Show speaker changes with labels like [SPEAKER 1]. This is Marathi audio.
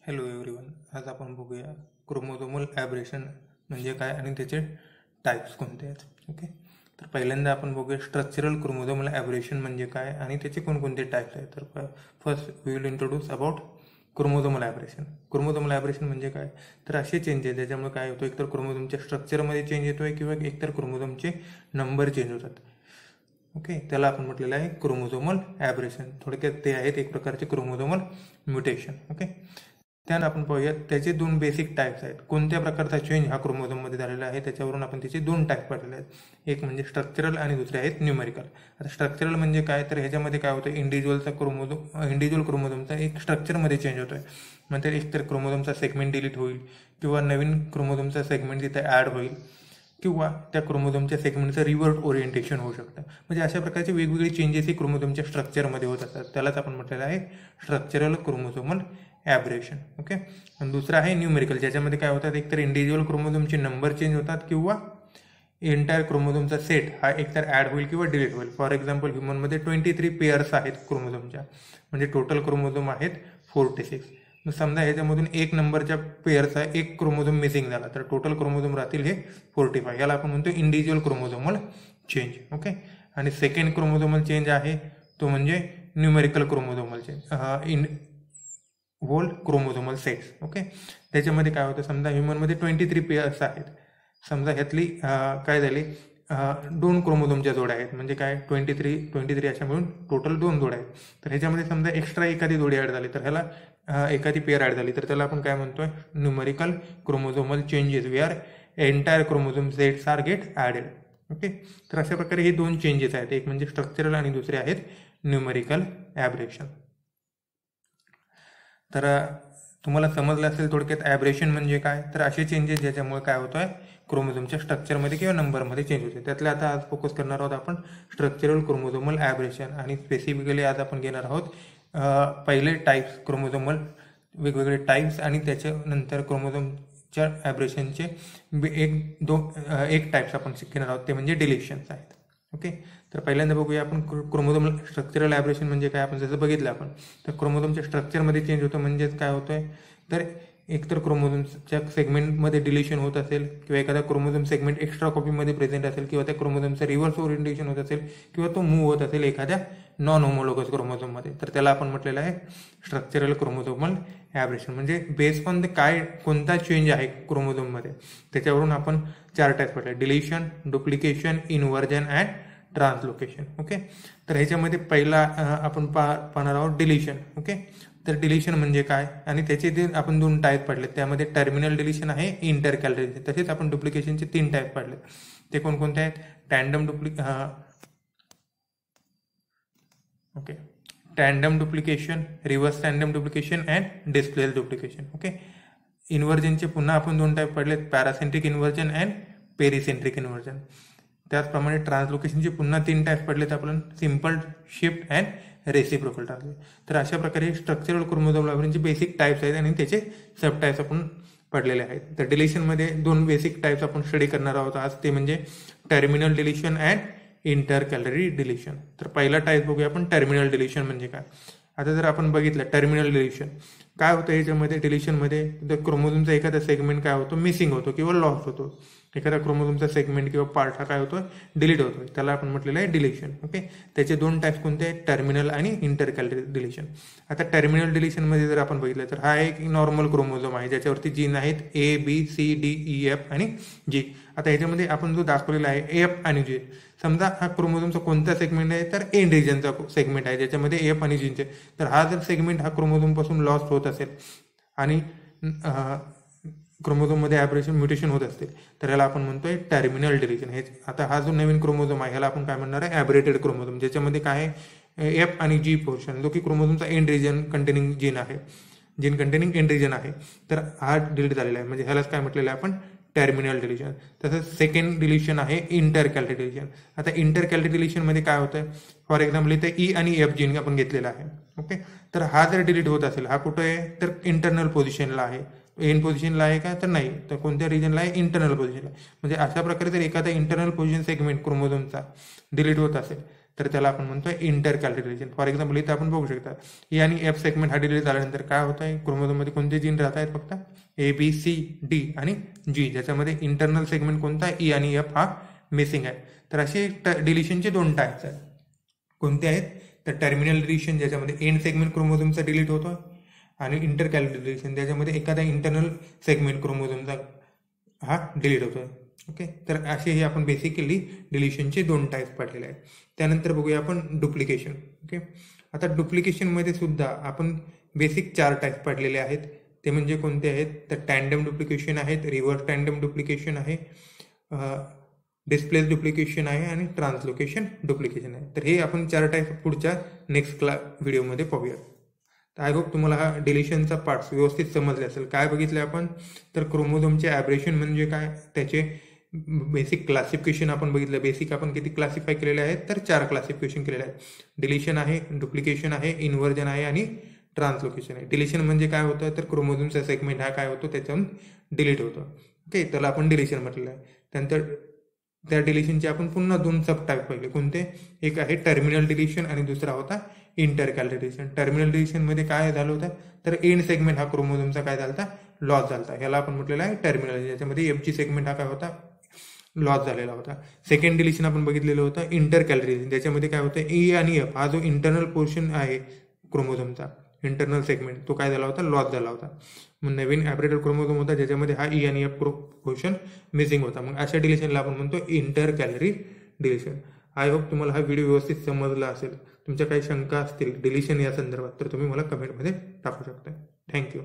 [SPEAKER 1] हॅलो एव्हरीवन, आज आपण बघूया क्रोमोझोमल ॲब्रेशन म्हणजे काय आणि त्याचे टाईप्स कोणते आहेत. ओके, तर पहिल्यांदा आपण बघूया स्ट्रक्चरल क्रोमोझोमल ॲब्रेशन म्हणजे काय आणि त्याचे कोणकोणते टाईप्स आहेत. तर first we will introduce about chromosomal aberration. Chromosomal aberration म्हणजे काय, तर असे चेंजेस ज्याच्यामुळे काय होतं, एकतर क्रोमोझोमच्या स्ट्रक्चरमध्ये चेंज येतो आहे किंवा एकतर क्रोमोझोमचे नंबर चेंज होतात. ओके, त्याला आपण म्हटलेलं आहे क्रोमोझोमल ॲब्रेशन. थोडक्यात ते आहेत एक प्रकारचे क्रोमोझोमल म्युटेशन. ओके, त्यानंतर आपण पाहूयात त्याचे दोन बेसिक टाईप्स आहेत. कोणत्या प्रकारचा चेंज हा क्रोमोझोममध्ये झालेला आहे त्याच्यावरून आपण त्याचे दोन टाईप पाडलेले आहेत. एक म्हणजे स्ट्रक्चरल आणि दुसरे आहेत न्यूमेरिकल. आता स्ट्रक्चरल म्हणजे काय, तर ह्याच्यामध्ये काय होतं, इंडिव्हिज्युअल क्रोमोझोमचा एक स्ट्रक्चरमध्ये चेंज होतोय. म्हणजे एकतर क्रोमोझोमचा सेगमेंट डिलीट होईल किंवा नवीन क्रोमोझोमचा सेगमेंट तिथे ॲड होईल किंवा त्या क्रोमोझोमच्या सेगमेंटचं रिव्हर्ट ओरिएंटेशन होऊ शकतं. म्हणजे अशा प्रकारचे वेगवेगळे चेंजेस हे क्रोमोझोमच्या स्ट्रक्चरमध्ये होत असतात. त्यालाच आपण म्हटलेलं आहे स्ट्रक्चरल क्रोमोझोमल ॲब्रेशन. ओके, आणि दुसरा आहे न्यूमेरिकल, ज्याच्यामध्ये काय होतात, एकतर इंडिव्हिज्युअल क्रोमोझोमचे नंबर चेंज होतात किंवा एंटायर क्रोमोझोमचा सेट हा एकतर ॲड होईल किंवा डिलीट होईल. फॉर एक्झाम्पल ह्युमनमध्ये 23 पेअर्स आहेत क्रोमोझोमच्या, म्हणजे टोटल क्रोमोझोम आहेत 46. समजा ह्याच्यामधून एक नंबरच्या पेअरचा एक क्रोमोझोम मिसिंग झाला तर टोटल क्रोमोझोम राहतील हे 45. याला आपण म्हणतो इंडिव्हिज्युअल क्रोमोझोमल चेंज. ओके, आणि सेकंड क्रोमोझोमल चेंज आहे तो म्हणजे numerical chromosomal change, whole chromosomal sets. Okay, त्याच्यामध्ये काय होतं, समजा ह्युमनमध्ये 23 पेअर्स आहेत. समजा ह्यातली काय झाली, 2 क्रोमोझोमच्या जोड्या आहेत, म्हणजे काय 23 अशा मिळून टोटल 2 जोड्या आहेत. तर ह्याच्यामध्ये समजा एक्स्ट्रा एखादी जोडी ॲड झाली तर ह्याला एखादी पेअर ॲड झाली तर त्याला आपण काय म्हणतोय, numerical chromosomal changes where entire chromosome sets are get added. Okay, तर अशा प्रकारे हे दोन चेंजेस आहेत, एक म्हणजे स्ट्रक्चरल आणि दुसरे आहेत न्यूमेरिकल ॲब्रेशन. तर तुम्हाला समजलं असेल थोडक्यात ॲब्रेशन म्हणजे काय, तर असे चेंजेस ज्याच्यामुळे काय होतं आहे, क्रोमोझोमच्या स्ट्रक्चरमध्ये किंवा नंबरमध्ये चेंज होते. त्यातले आता आज फोकस करणार आहोत आपण स्ट्रक्चरल क्रोमोझोमल ॲब्रेशन, आणि स्पेसिफिकली आज आपण घेणार आहोत पहिले टाईप्स क्रोमोझोमल, वेगवेगळे टाईप्स, आणि त्याच्यानंतर क्रोमोझोमच्या ॲब्रेशनचे एक टाईप्स आपण घेणार आहोत, ते म्हणजे डिलिशन्स आहेत. ओके, तर पहिल्यांदा बघूया आपण क्रोमोझोमल स्ट्रक्चरल ॲब्रेशन म्हणजे काय. आपण जसं बघितलं आपण, तर क्रोमोझोमच्या स्ट्रक्चरमध्ये चेंज होतं म्हणजेच काय होतं आहे, तर एकतर क्रोमोझोमच्या सेगमेंटमध्ये डिलिशन होत असेल किंवा एखादा क्रोमोझोम सेगमेंट एक्स्ट्रा कॉपीमध्ये प्रेझेंट असेल किंवा त्या क्रोमोझोमचं रिव्हर्स ओरिएंटेशन होत असेल किंवा तो मूव्ह होत असेल एखाद्या नॉन होमोलोगस क्रोमोझोममध्ये, तर त्याला आपण म्हटलेलं आहे स्ट्रक्चरल क्रोमोझोमल ॲब्रेशन. म्हणजे बेस्ड ऑन द काय कोणता चेंज आहे क्रोमोझोममध्ये त्याच्यावरून आपण 4 टाईप पडले: deletion, duplication, inversion and translocation. Okay, तर ह्याच्यामध्ये पहिला आपण पाहणार आहोत डिलिशन. ओके, तर डिलिशन म्हणजे काय आणि त्याचे जे आपण 2 टाईप पाडले, त्यामध्ये टर्मिनल डिलिशन आहे, इंटरकॅलरी डिलिशन. तसेच आपण डुप्लिकेशनचे 3 टाईप पाडले. ते कोणकोणते आहेत, tandem duplication, reverse tandem duplication and displace duplication. Okay, इन्व्हर्जनचे पुन्हा आपण 2 टाईप पाडले, paracentric inversion and pericentric inversion. त्याचप्रमाणे ट्रान्सलोकेशनचे पुन्हा 3 टाईप पडलेत आपण, simple, shift and reciprocal translation. तर अशा प्रकारे स्ट्रक्चरल क्रोमोझोम ॲब्रेशनचे बेसिक टाईप्स आहेत आणि त्याचे सब टाईप्स आपण पडलेले आहेत. तर डिलिशनमध्ये 2 बेसिक टाईप्स आपण स्टडी करणार आहोत आज, ते म्हणजे terminal deletion and intercalary deletion. तर पहिला टाईप बघूया आपण, टर्मिनल डिलिशन म्हणजे काय. आता जर आपण बघितलं टर्मिनल डिलिशन काय होतं, याच्यामध्ये डिलिशनमध्ये क्रोमोझोमचा एखादा सेगमेंट काय होतो, मिसिंग होतो किंवा लॉस होतो. एखादा क्रोमोझोमचा सेगमेंट किंवा पार्ट हा काय होतो, डिलीट होतो, त्याला आपण म्हटलेलं आहे डिलिशन. ओके, त्याचे 2 टाईप्स कोणते आहेत, टर्मिनल आणि इंटरकॅलरी डिलिशन. आता टर्मिनल डिलिशनमध्ये जर आपण बघितलं तर हा एक नॉर्मल क्रोमोझोम आहे ज्याच्यावरती जीन आहेत ABCDEF आणि G. आता ह्याच्यामध्ये आपण जो दाखवलेला आहे F आणि G, समजा हा क्रोमोझोमचा कोणता सेगमेंट आहे, तर एंड रिजनचा सेगमेंट आहे ज्याच्यामध्ये F आणि G. तर हा जर सेगमेंट हा क्रोमोझोमपासून लॉस होत असेल आणि क्रोमोझोममध्ये ॲब्रेशन म्युटेशन होत असते तर ह्याला आपण म्हणतोय टर्मिनल डिलिशन. हे आता हा जो नवीन क्रोमोझोम आहे ह्याला आपण काय म्हणणार आहे, ॲब्रेटेड क्रोमोझोम, ज्याच्यामध्ये काय आहे F आणि G पोर्शन, जो की क्रोमोझोमचा end region containing gene containing end region आहे, तर हा डिलीट झालेला आहे, म्हणजे ह्यालाच काय म्हटलेलं आहे आपण, टर्मिनल डिलिशन. तसंच सेकंड डिलिशन आहे इंटरकॅलरी डिलिशन. आता इंटरकॅलरी डिलिशनमध्ये काय होतं, फॉर एक्झाम्पल इथे E आणि F जीन आपण घेतलेला आहे. ओके, तर हा जर डिलीट होत असेल, हा कुठं आहे, तर इंटरनल पोझिशनला आहे. एंड पोझिशनला आहे का, तर नाही, तर कोणत्या रिजनला आहे, इंटरनल पोझिशनला. म्हणजे अशा प्रकारे जर एखादा इंटरनल पोझिशन सेगमेंट क्रोमोझोमचा डिलीट होत असेल तर त्याला आपण म्हणतोय inter calorie deletion. For example इथे आपण बघू शकता ई आणि एफ सेगमेंट हा डिलीट झाल्यानंतर काय होत आहे, क्रोमोझोममध्ये कोणते जीन राहत आहेत, फक्त ABCD आणि G, ज्याच्यामध्ये इंटरनल सेगमेंट कोणता आहे, ई आणि एफ हा मिसिंग आहे. तर असे डिलिशनचे 2 टाइप्स आहेत. कोणते आहेत, तर टर्मिनल डिलिशन ज्याच्यामध्ये एंड सेगमेंट क्रोमोझोमचा डिलीट होतो, आणि इंटर कॅलरी डिलिशन ज्याच्यामध्ये एखादा इंटरनल सेगमेंट क्रोमोझोमचा हा डिलीट होतोय. ओके, तर असे हे आपण बेसिकली डिलिशनचे 2 टाइप्स पाहिलेले आहेत. त्यानंतर बघूया आपण डुप्लिकेशन. ओके, आता डुप्लिकेशनमध्ये सुद्धा आपण बेसिक 4 टाइप्स पाहिलेले आहेत. ते म्हणजे कोणते आहेत, तर टँडम डुप्लिकेशन आहेत, रिव्हर्स टँडम डुप्लिकेशन आहे, डिस्प्लेस डुप्लिकेशन आहे आणि ट्रान्सलोकेशन डुप्लिकेशन आहे. तर हे आपण 4 टाइप पुढच्या नेक्स्ट व्हिडिओमध्ये पाहूया. तर आय होप तुम्हाला हा डिलिशनचा पार्ट्स व्यवस्थित समजले असेल. काय बघितले आपण, तर क्रोमोझोमचे ॲब्रेशन म्हणजे काय, त्याचे बेसिक क्लासिफिकेशन आपण बघितलं. बेसिक आपण किती क्लासिफाय केलेले आहेत, तर 4 क्लासिफिकेशन केलेले आहेत. डिलिशन आहे, डुप्लिकेशन आहे, इन्व्हर्जन आहे आणि ट्रान्सलोकेशन आहे. डिलिशन म्हणजे काय होतं, तर क्रोमोझोमचा सेगमेंट हा काय होतो, त्याच्यातून डिलीट होतो. ओके, त्याला आपण डिलिशन म्हटलेलं आहे. त्यानंतर त्या डिलिशनचे आपण पुन्हा 2 सब टाईप पाहिले. कोणते, एक आहे टर्मिनल डिलिशन आणि दुसरा होता इंटर कॅलरी डिलिशन. टर्मिनल डिलिशनमध्ये काय झालं होतं, तर एंड सेगमेंट हा क्रोमोझोमचा काय झाला, लॉस झाला. ह्याला आपण म्हटलेलं आहे टर्मिनल, ज्याच्यामध्ये एफजी सेगमेंट हा काय होता, लॉस झालेला होता. सेकंड डिलिशन आपण बघितलेलं होतं इंटर कॅलरी डिलिशन, ज्याच्यामध्ये काय होतं, ई आणि एफ हा जो इंटरनल पोर्शन आहे क्रोमोझोमचा, इंटरनल सेगमेंट, तो काय झाला होता, लॉस झाला होता. मग नवीन ॲपरेटेड क्रोमोझोम होता ज्याच्यामध्ये हा ई आणि एफ पोर्शन मिसिंग होता. मग अशा डिलिशनला आपण म्हणतो inter calorie deletion. I hope तुम्हाला हा व्हिडिओ व्यवस्थित समजला असेल. तुमच्या काही शंका असतील डिलिशन या संदर्भात तर तुम्ही मला कमेंटमध्ये टाकू शकता. थँक्यू.